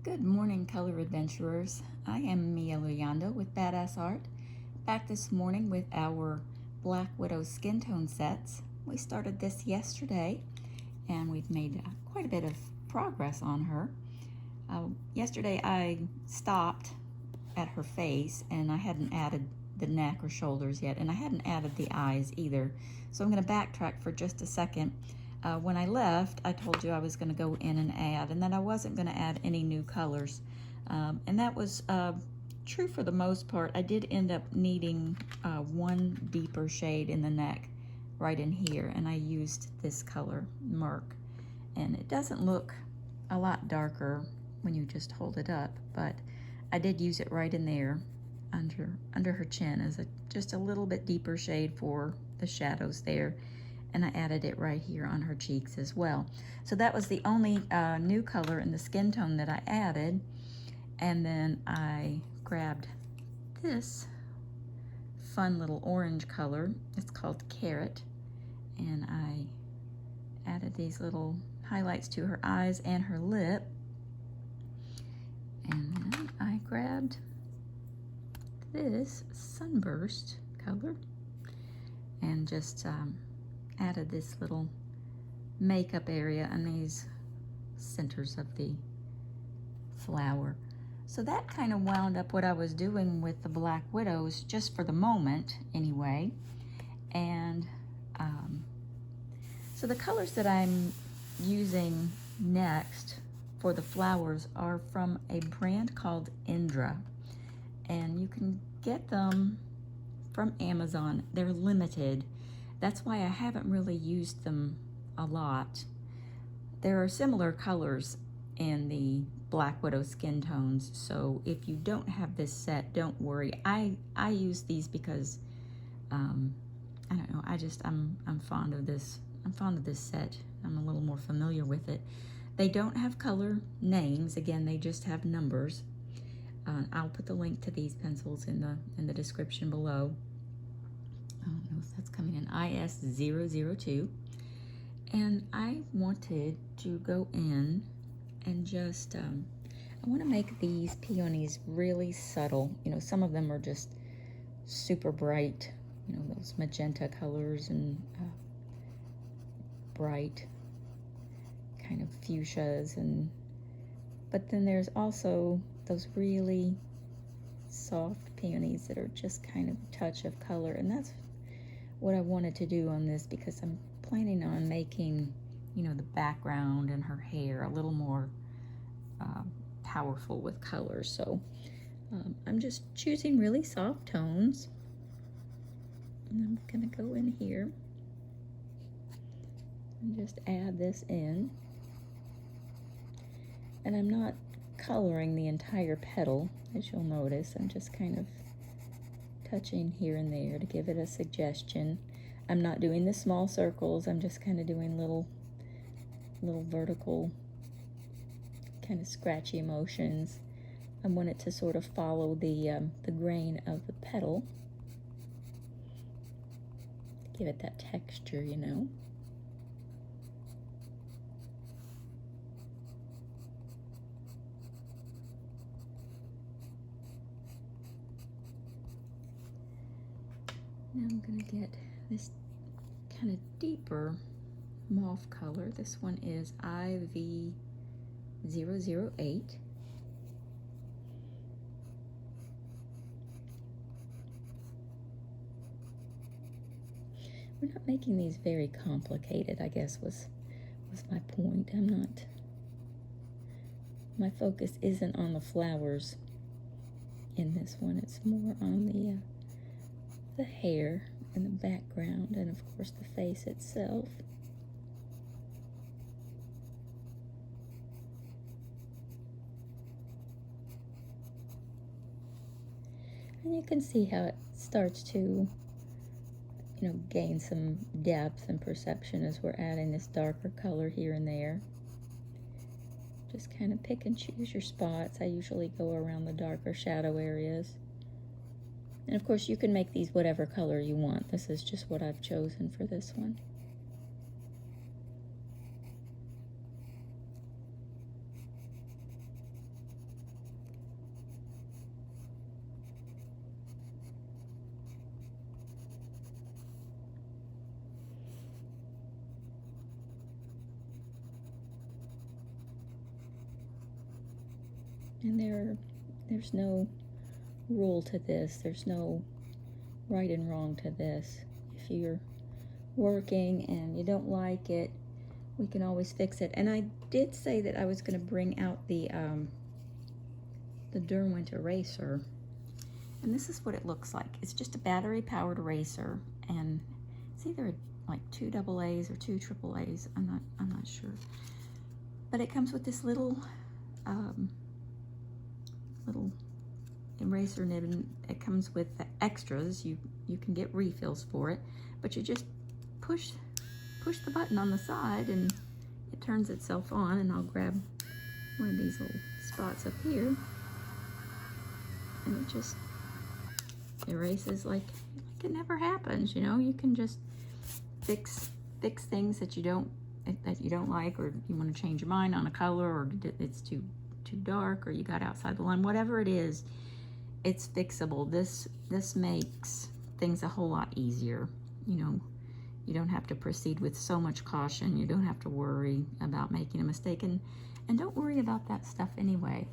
Good morning, color adventurers. I am Mia Luyando with Badass Art, back this morning with our Black Widow skin tone sets. We started this yesterday and we've made quite a bit of progress on her. Yesterday I stopped at her face and I hadn't added the neck or shoulders yet, and I hadn't added the eyes either. So I'm going to backtrack for just a second. When I left, I told you I was going to go in and add, and that I wasn't going to add any new colors. And that was true for the most part. I did end up needing one deeper shade in the neck right in here, and I used this color, Merc. And it doesn't look a lot darker when you just hold it up, but I did use it right in there under her chin as just a little bit deeper shade for the shadows there. And I added it right here on her cheeks as well. So that was the only new color in the skin tone that I added. And then I grabbed this fun little orange color. It's called Carrot. And I added these little highlights to her eyes and her lip. And then I grabbed this Sunburst color and just added this little makeup area on these centers of the flower. So that kind of wound up what I was doing with the Black Widows, just for the moment anyway. And so the colors that I'm using next for the flowers are from a brand called Indra, and you can get them from Amazon. They're limited. That's why I haven't really used them a lot. There are similar colors in the Black Widow skin tones, so if you don't have this set, don't worry. I use these because I don't know, I'm fond of this. I'm fond of this set. I'm a little more familiar with it. They don't have color names. Again, they just have numbers. I'll put the link to these pencils in the description below. I don't know if that's coming in, IS002. And I wanted to go in and just, I want to make these peonies really subtle. You know, some of them are just super bright, you know, those magenta colors and bright kind of fuchsias, but then there's also those really soft peonies that are just kind of a touch of color, and that's what I wanted to do on this, because I'm planning on making, you know, the background and her hair a little more powerful with color. So I'm just choosing really soft tones, and I'm gonna go in here and just add this in. And I'm not coloring the entire petal, as you'll notice. I'm just kind of touching here and there to give it a suggestion. I'm not doing the small circles. I'm just kind of doing little vertical, kind of scratchy motions. I want it to sort of follow the grain of the petal, give it that texture, you know. Now I'm gonna get this kind of deeper mauve color. This one is IV008. We're not making these very complicated, I guess was my point. My focus isn't on the flowers in this one. It's more on the hair and the background, and of course the face itself. And you can see how it starts to, you know, gain some depth and perception as we're adding this darker color here and there. Just kind of pick and choose your spots. I usually go around the darker shadow areas. And of course you can make these whatever color you want. This is just what I've chosen for this one. And there's no rule to this. There's no right and wrong to this. If you're working and you don't like it, we can always fix it. And I did say that I was going to bring out the Derwent eraser. And this is what it looks like. It's just a battery-powered eraser, and it's either like 2 AA's or 2 AAA's. I'm not sure. But it comes with this little eraser nib, and it comes with the extras. You can get refills for it, but you just push the button on the side and it turns itself on. And I'll grab one of these little spots up here, and it just erases like it never happens. You know, you can just fix things that you don't like, or you want to change your mind on a color, or it's too dark, or you got outside the line. Whatever it is, it's fixable. This makes things a whole lot easier. You know, you don't have to proceed with so much caution. You don't have to worry about making a mistake, and don't worry about that stuff anyway.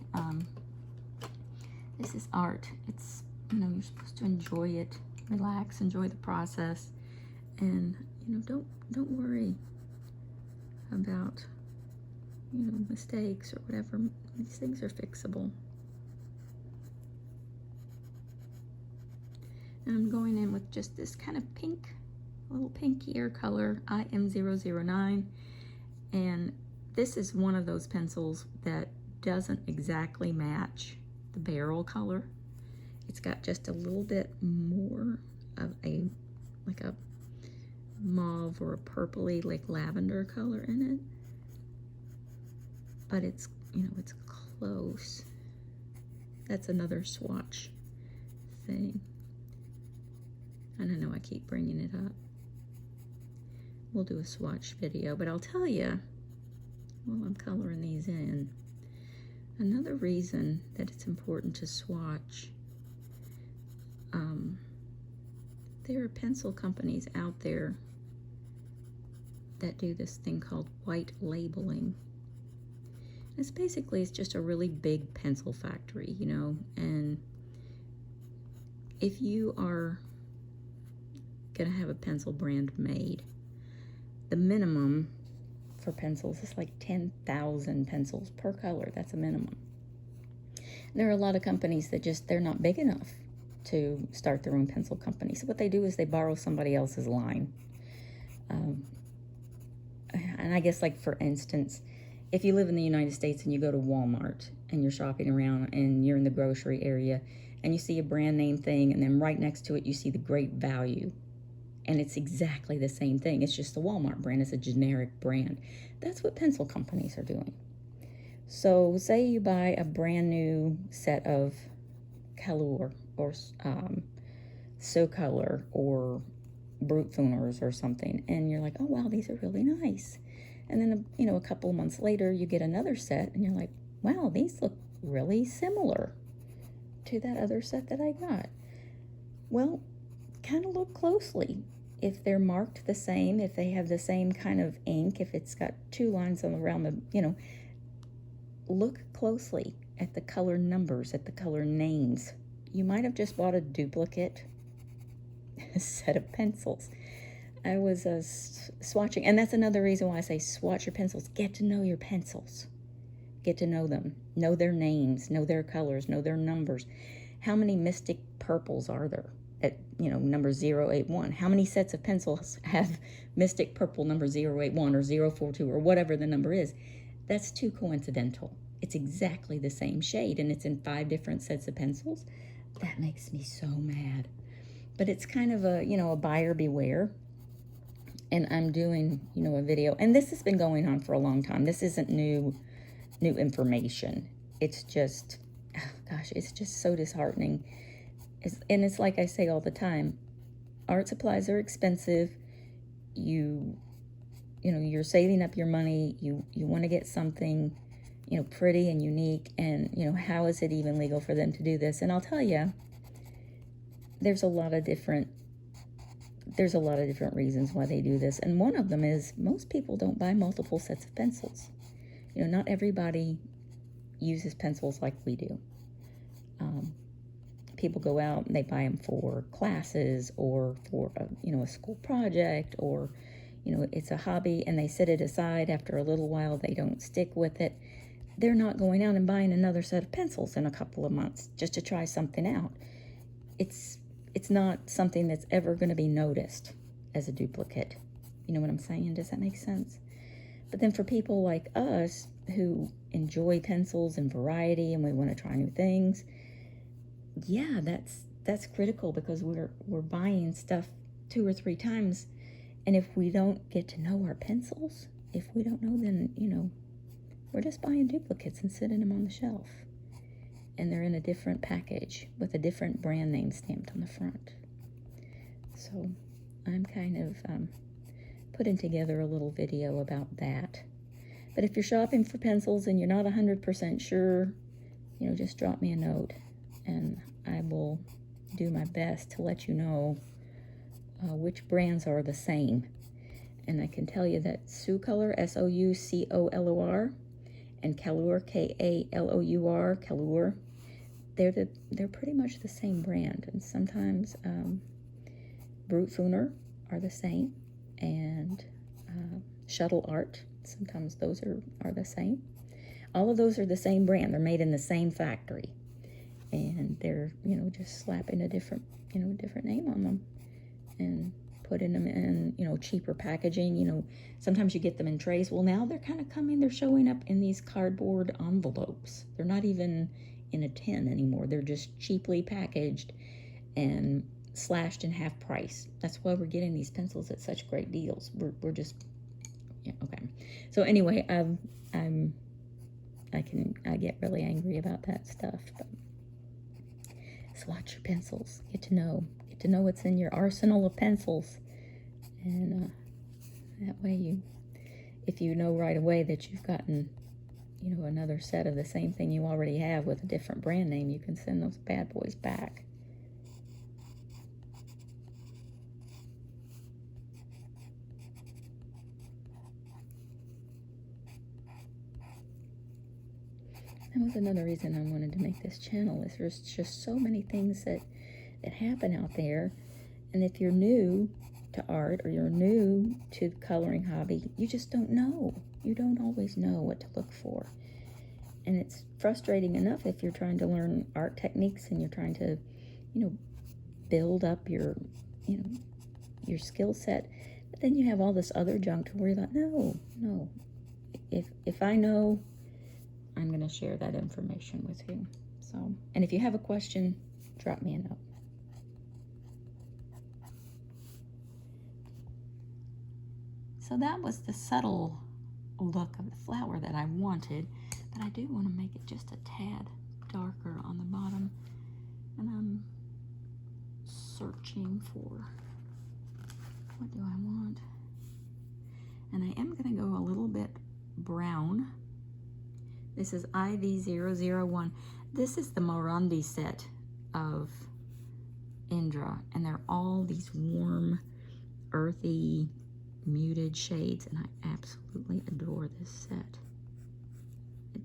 This is art. It's, you know, you're supposed to enjoy it, relax, enjoy the process, and, you know, don't worry about, you know, mistakes or whatever. These things are fixable. And I'm going in with just this kind of pink, little pinkier color, IM009, and this is one of those pencils that doesn't exactly match the barrel color. It's got just a little bit more of like a mauve or a purpley, like lavender color in it. But it's, you know, it's close. That's another swatch thing. And I know I keep bringing it up. We'll do a swatch video, but I'll tell you while I'm coloring these in, another reason that it's important to swatch. There are pencil companies out there that do this thing called white labeling. It's just a really big pencil factory, you know, and if you are gonna have a pencil brand made, the minimum for pencils is like 10,000 pencils per color. That's a minimum. There are a lot of companies that they're not big enough to start their own pencil company. So what they do is they borrow somebody else's line. And I guess, like, for instance, if you live in the United States and you go to Walmart and you're shopping around and you're in the grocery area and you see a brand name thing, and then right next to it you see the Great Value, and it's exactly the same thing. It's just the Walmart brand. It's a generic brand. That's what pencil companies are doing. So say you buy a brand new set of Color or SoColor or Brutfuners or something, and you're like, oh wow, these are really nice. And then, you know, a couple of months later you get another set and you're like, wow, these look really similar to that other set that I got. Well, kind of look closely. If they're marked the same, if they have the same kind of ink, if it's got 2 lines around the, you know, look closely at the color numbers, at the color names. You might have just bought a duplicate set of pencils. I was swatching, and that's another reason why I say swatch your pencils. Get to know your pencils. Get to know them. Know their names, know their colors, know their numbers. How many Mystic Purples are there? At, you know, number 081. How many sets of pencils have Mystic Purple number 081 or 042 or whatever the number is? That's too coincidental. It's exactly the same shade, and it's in 5 different sets of pencils. That makes me so mad. But it's kind of a, you know, a buyer beware. And I'm doing, you know, a video, and this has been going on for a long time. This isn't new information. It's just, oh gosh, it's just so disheartening. And it's like I say all the time, art supplies are expensive. You know, you're saving up your money. You want to get something, you know, pretty and unique. And, you know, how is it even legal for them to do this? And I'll tell you, there's a lot of different reasons why they do this. And one of them is most people don't buy multiple sets of pencils. You know, not everybody uses pencils like we do. People go out and they buy them for classes or for a school project, or it's a hobby, and they set it aside. After a little while they don't stick with it. They're not going out and buying another set of pencils in a couple of months just to try something out. It's not something that's ever going to be noticed as a duplicate. You know what I'm saying? Does that make sense? But then for people like us who enjoy pencils and variety, and we want to try new things, yeah, that's critical, because we're buying stuff 2 or 3 times, and if we don't get to know our pencils, if we don't know, then we're just buying duplicates and sitting them on the shelf, and they're in a different package with a different brand name stamped on the front. So I'm kind of putting together a little video about that. But if you're shopping for pencils and you're not 100% sure, just drop me a note, and I will do my best to let you know which brands are the same. And I can tell you that Soucolor, Soucolor, and Kalur, Kalour, Kalur, they're pretty much the same brand. And sometimes Brutfuner are the same, and Shuttle Art, sometimes those are the same. All of those are the same brand. They're made in the same factory, and they're just slapping a different name on them and putting them in cheaper packaging. Sometimes you get them in trays. Well, now they're kind of they're showing up in these cardboard envelopes. They're not even in a tin anymore. They're just cheaply packaged and slashed in half price. That's why we're getting these pencils at such great deals. We're just okay. So anyway, I get really angry about that stuff. But swatch your pencils. Get to know what's in your arsenal of pencils, and that way if you know right away that you've gotten another set of the same thing you already have with a different brand name, you can send those bad boys back. That was another reason I wanted to make this channel, is there's just so many things that happen out there. And if you're new to art, or you're new to the coloring hobby, you just don't know. You don't always know what to look for. And it's frustrating enough if you're trying to learn art techniques and you're trying to, build up your skill set. But then you have all this other junk to worry about. No. If I know, I'm going to share that information with you. So, and if you have a question, drop me a note. So that was the subtle look of the flower that I wanted, but I do want to make it just a tad darker on the bottom, and I'm searching for, what do I want? And I am going to go a little bit brown. This is IV001. This is the Morandi set of Indra, and they're all these warm, earthy, muted shades, and I absolutely adore this set.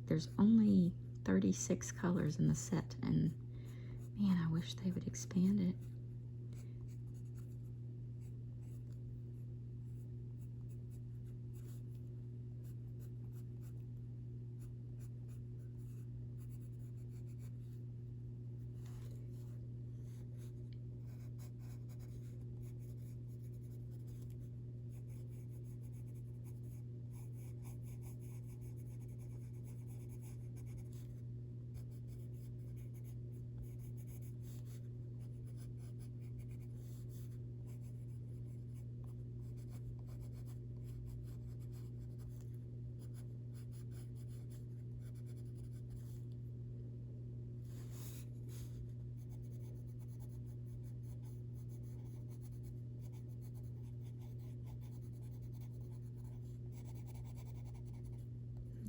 There's only 36 colors in the set, and man, I wish they would expand it.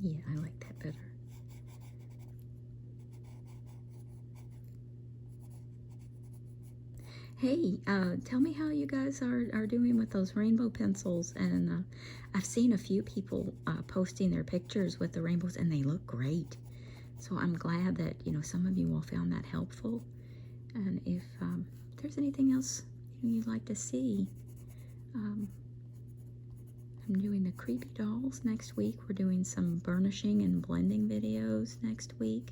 Yeah, I like that better. Hey, tell me how you guys are doing with those rainbow pencils. And I've seen a few people posting their pictures with the rainbows, and they look great. So I'm glad that, you know, some of you all found that helpful. And if there's anything else you'd like to see, I'm doing the creepy dolls next week. We're doing some burnishing and blending videos next week.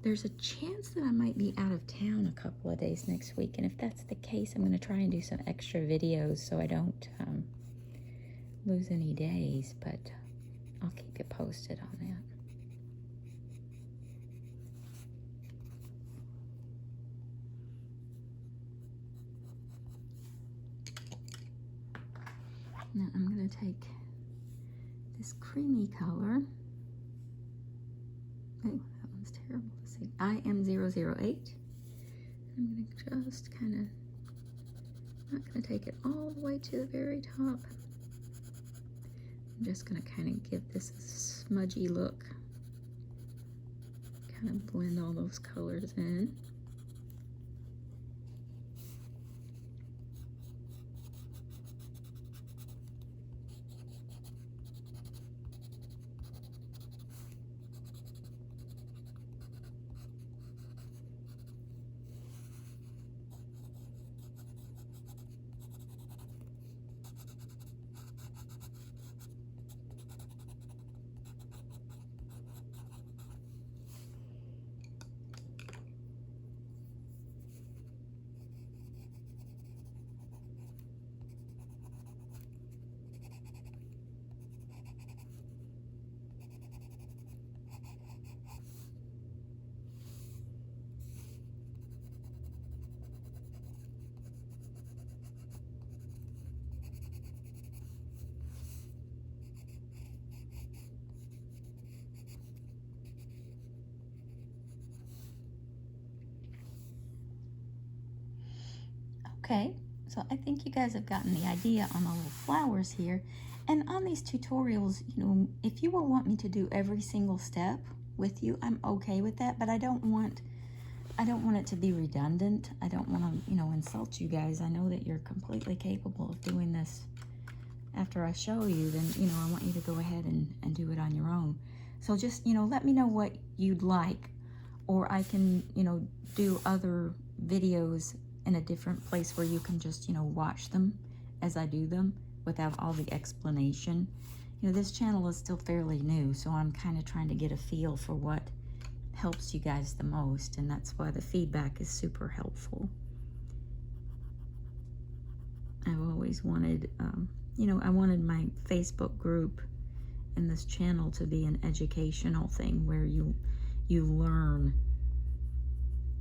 There's a chance that I might be out of town a couple of days next week, and if that's the case, I'm going to try and do some extra videos so I don't lose any days, but I'll keep you posted on that. Now I'm going to take this creamy color. Oh, that one's terrible to see. IM008. I'm going to just kind of, not going to take it all the way to the very top. I'm just going to kind of give this a smudgy look. Kind of blend all those colors in. Okay, so I think you guys have gotten the idea on the little flowers here. And on these tutorials, you know, if you will want me to do every single step with you, I'm okay with that, but I don't want it to be redundant. I don't want to, you know, insult you guys. I know that you're completely capable of doing this. After I show you, then, you know, I want you to go ahead and do it on your own. So just, you know, let me know what you'd like, or I can, you know, do other videos in a different place where you can just, you know, watch them as I do them without all the explanation. You know, this channel is still fairly new, so I'm kind of trying to get a feel for what helps you guys the most, and that's why the feedback is super helpful. I've always wanted, you know, I wanted my Facebook group and this channel to be an educational thing where you learn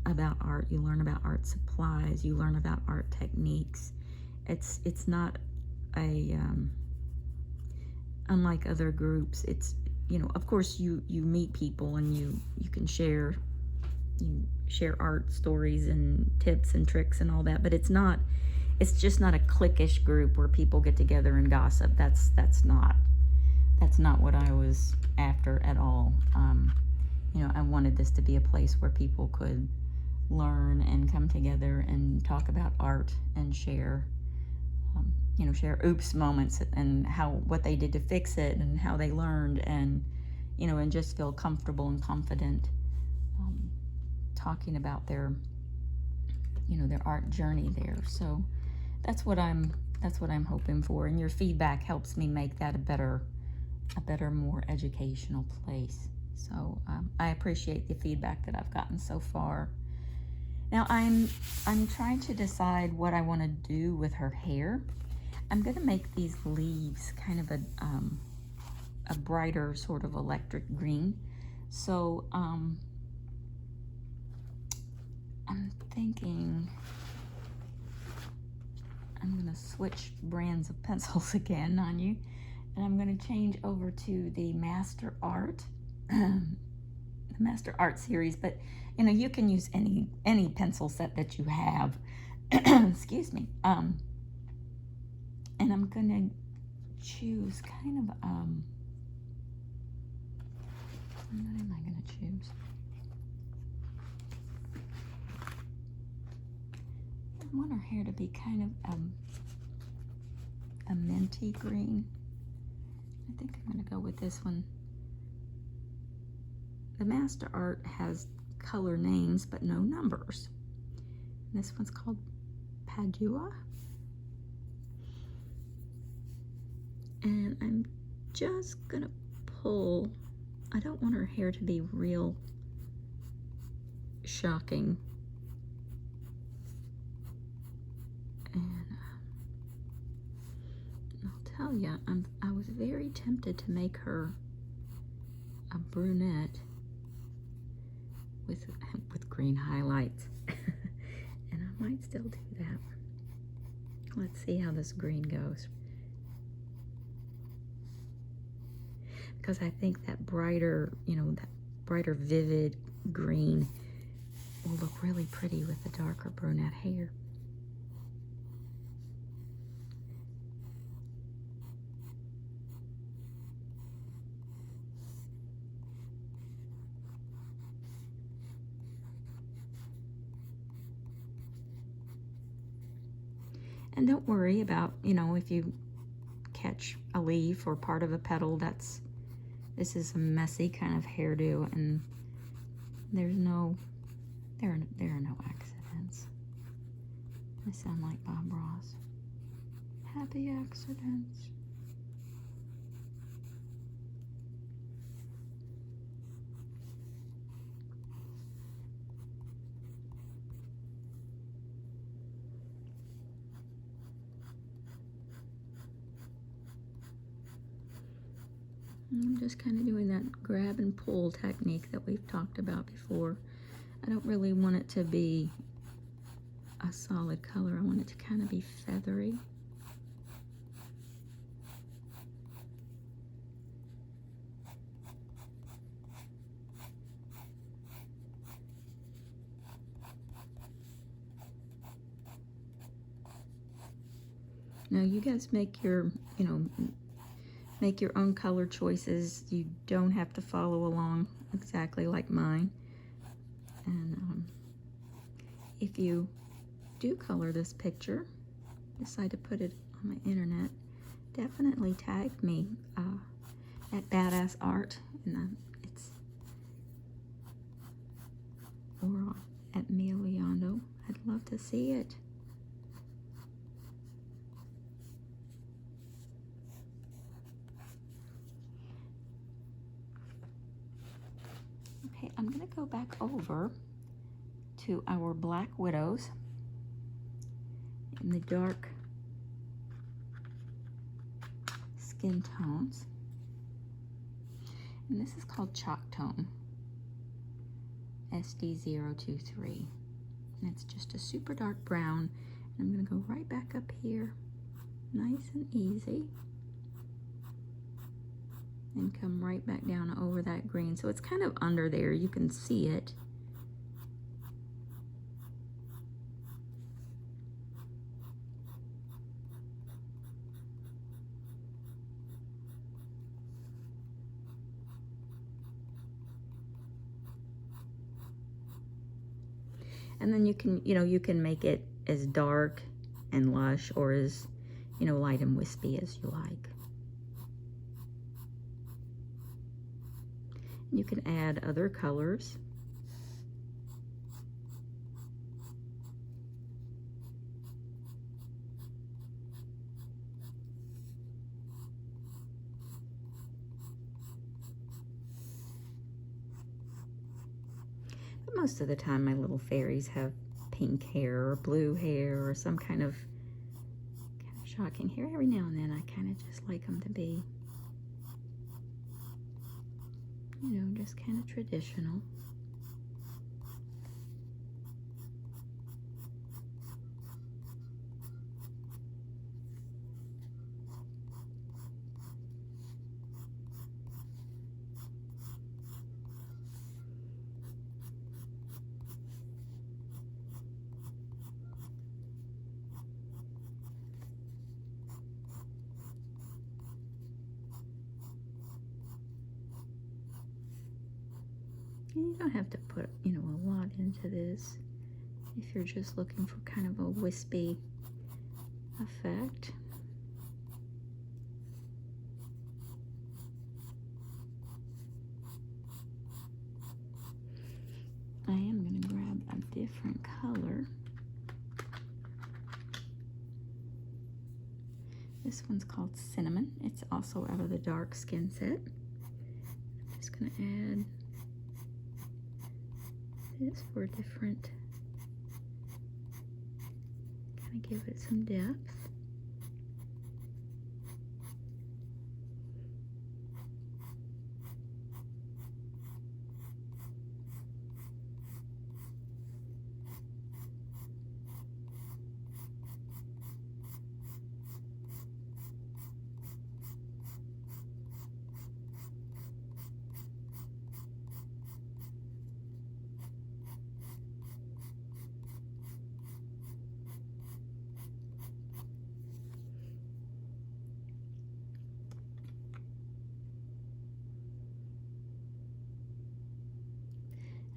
about art, you learn about art supplies, you learn about art techniques. It's not a unlike other groups. It's, you know, of course you meet people and you can share art stories and tips and tricks and all that, but it's just not a cliquish group where people get together and gossip. That's not what I was after at all. You know, I wanted this to be a place where people could learn and come together and talk about art and share, you know, share oops moments and what they did to fix it and how they learned, and, you know, and just feel comfortable and confident talking about their, you know, their art journey there. So that's what I'm hoping for, and your feedback helps me make that a better, more educational place. So I appreciate the feedback that I've gotten so far. Now I'm trying to decide what I want to do with her hair. I'm going to make these leaves kind of a brighter sort of electric green. So I'm thinking I'm going to switch brands of pencils again on you, and I'm going to change over to the MasterArt. The MasterArt series, but you know, you can use any pencil set that you have. Excuse me. And I'm gonna choose kind of what am I gonna choose? I want her hair to be kind of a minty green. I think I'm gonna go with this one. the MasterArt has color names but no numbers. And this one's called Padua. And I'm just gonna pull, I don't want her hair to be real shocking. And I'll tell you, I was very tempted to make her a brunette with green highlights. And I might still do that. Let's see how this green goes. Because I think that brighter, you know, that brighter vivid green will look really pretty with the darker brunette hair. And don't worry about, you know, if you catch a leaf or part of a petal, this is a messy kind of hairdo, and there are no accidents. I sound like Bob Ross. Happy accidents. I'm just kind of doing that grab and pull technique that we've talked about before. I don't really want it to be a solid color. I want it to kind of be feathery. Now you guys make your, you know, make your own color choices. You don't have to follow along exactly like mine. And if you do color this picture, decide to put it on my internet, definitely tag me at Badass Art, and or at Mia Leondo. I'd love to see it. Okay, I'm gonna go back over to our Black Widows in the dark skin tones. And this is called Chalk Tone, SD023. And it's just a super dark brown. And I'm gonna go right back up here, nice and easy. And come right back down over that green. So it's kind of under there, you can see it. And then you can, you can make it as dark and lush or as, light and wispy as you like. You can add other colors. But most of the time my little fairies have pink hair or blue hair or some kind of shocking hair. Every now and then I kind of just like them to be, just kind of traditional. You don't have to put, a lot into this if you're just looking for kind of a wispy effect. different color. This one's called Cinnamon. It's also out of the dark skin set. I'm just going to add this for a different, kind of give it some depth.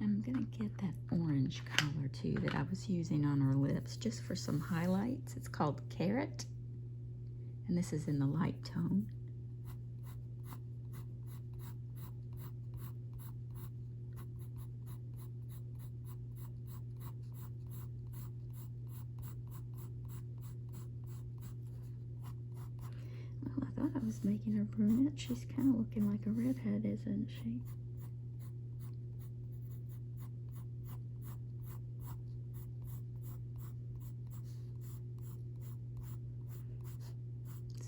I'm gonna get that orange color too that I was using on her lips just for some highlights. It's called Carrot, and this is in the light tone. Well, I thought I was making her brunette. She's kind of looking like a redhead, isn't she?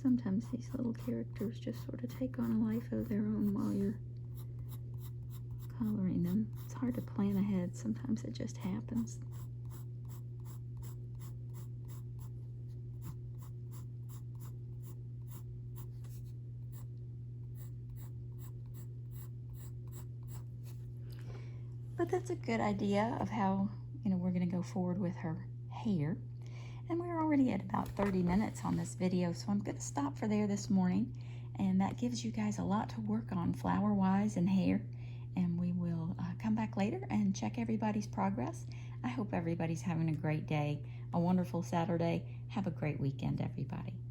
Sometimes these little characters just sort of take on a life of their own while you're coloring them. It's hard to plan ahead. Sometimes it just happens. But that's a good idea of how, we're going to go forward with her hair. And we're already at about 30 minutes on this video, so I'm going to stop for there this morning. And that gives you guys a lot to work on flower-wise and hair. And we will come back later and check everybody's progress. I hope everybody's having a great day, a wonderful Saturday. Have a great weekend, everybody.